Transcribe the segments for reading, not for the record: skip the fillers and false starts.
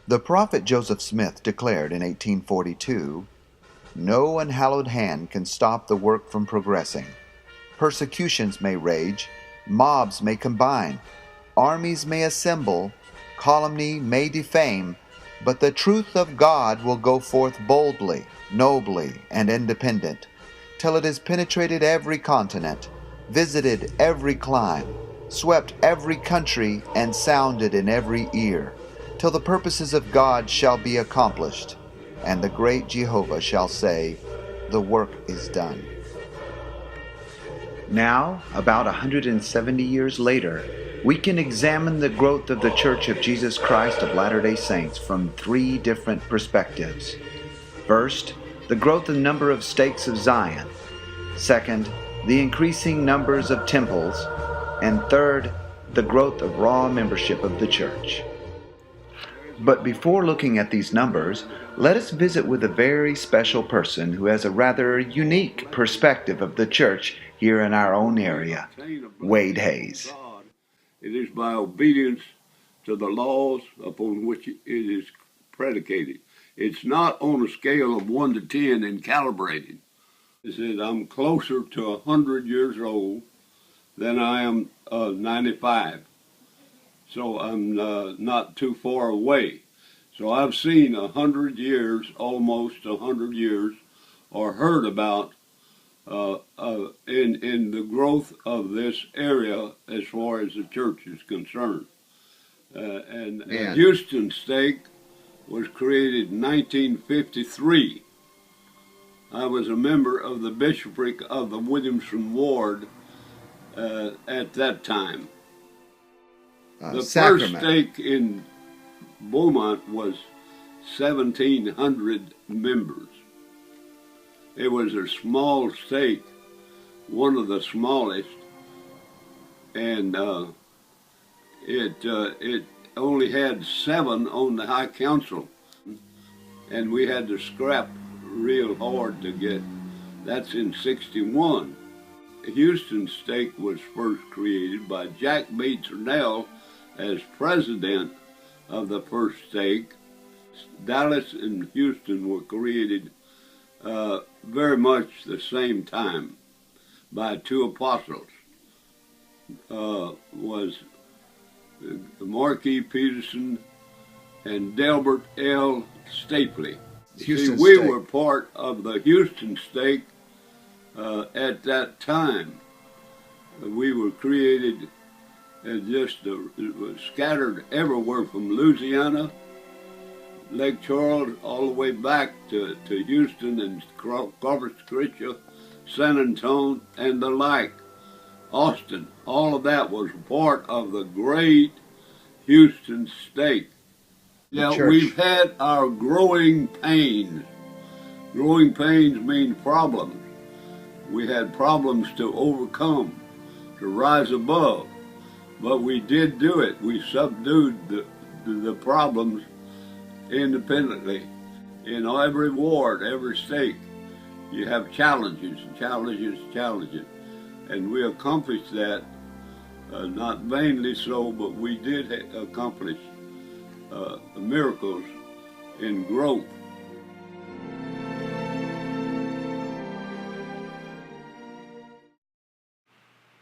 The prophet Joseph Smith declared in 1842, "No unhallowed hand can stop the work from progressing. Persecutions may rage, mobs may combine, armies may assemble, calumny may defame, but the truth of God will go forth boldly, nobly, and independent, till it has penetrated every continent, visited every clime, swept every country, and sounded in every ear, till the purposes of God shall be accomplished, and the great Jehovah shall say, the work is done." Now, about 170 years later, we can examine the growth of the Church of Jesus Christ of Latter-day Saints from three different perspectives. First, the growth and number of stakes of Zion. Second, the increasing numbers of temples. And third, the growth of raw membership of the church. But before looking at these numbers, let us visit with a very special person who has a rather unique perspective of the church here in our own area, Wade Hayes. It is by obedience to the laws upon which it is predicated. It's not on a scale of 1 to 10 and calibrated. It says I'm closer to 100 years old than I am 95. So I'm not too far away. So I've seen 100 years, almost 100 years, or heard about in the growth of this area as far as the church is concerned. And Houston Stake was created in 1953. I was a member of the bishopric of the Williamson Ward at that time. The first stake in Beaumont was 1,700 members. It was a small stake, one of the smallest, and it only had 7 on the High Council, and we had to scrap real hard to get. That's in '61. Houston Stake was first created by Jack B. Turnell as president of the first stake. Dallas and Houston were created very much the same time by 2 apostles. Was Marquis Peterson and Delbert L. Stapley. We were part of the Houston Stake at that time. We were created and just scattered everywhere from Louisiana, Lake Charles, all the way back to Houston and Corpus Christi, San Antonio, and the like, Austin. All of that was part of the great Houston Stake. Yeah, we've had our growing pains. Growing pains mean problems. We had problems to overcome, to rise above. But we did do it. We subdued the problems independently. In every ward, every stake, you have challenges, challenges, challenges. And we accomplished that, not vainly so, but we did accomplish miracles in growth.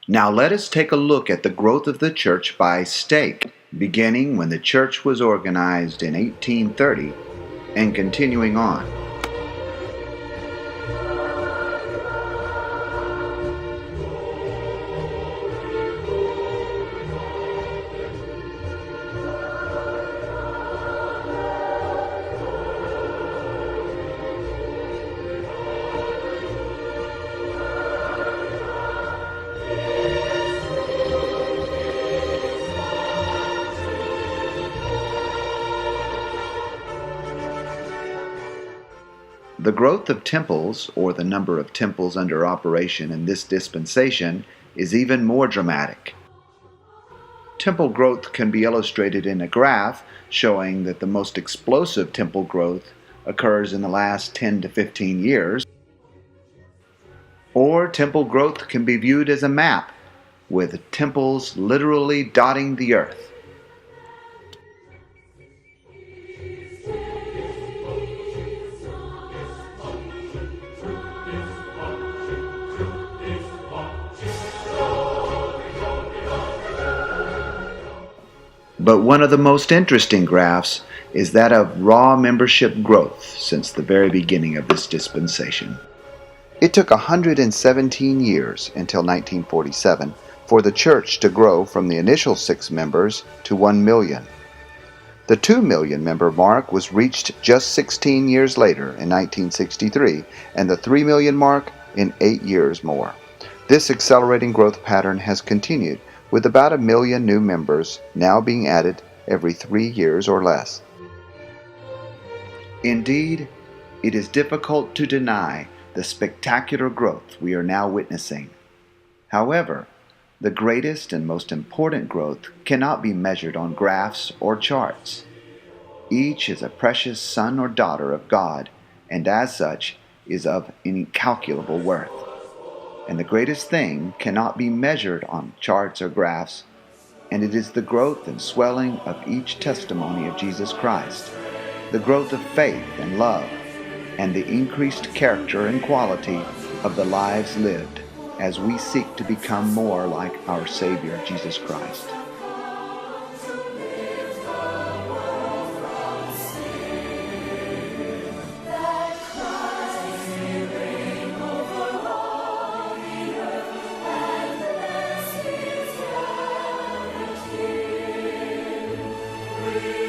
Now let us take a look at the growth of the church by stake, beginning when the church was organized in 1830 and continuing on. The growth of temples, or the number of temples under operation in this dispensation, is even more dramatic. Temple growth can be illustrated in a graph showing that the most explosive temple growth occurs in the last 10 to 15 years, or temple growth can be viewed as a map, with temples literally dotting the earth. But one of the most interesting graphs is that of raw membership growth since the very beginning of this dispensation. It took 117 years until 1947 for the church to grow from the initial 6 members to 1 million. The 2 million member mark was reached just 16 years later in 1963, and the 3 million mark in 8 years more. This accelerating growth pattern has continued, with about 1 million new members now being added every 3 years or less. Indeed, it is difficult to deny the spectacular growth we are now witnessing. However, the greatest and most important growth cannot be measured on graphs or charts. Each is a precious son or daughter of God, and as such is of incalculable worth. And the greatest thing cannot be measured on charts or graphs, and it is the growth and swelling of each testimony of Jesus Christ, the growth of faith and love, and the increased character and quality of the lives lived as we seek to become more like our Savior, Jesus Christ. We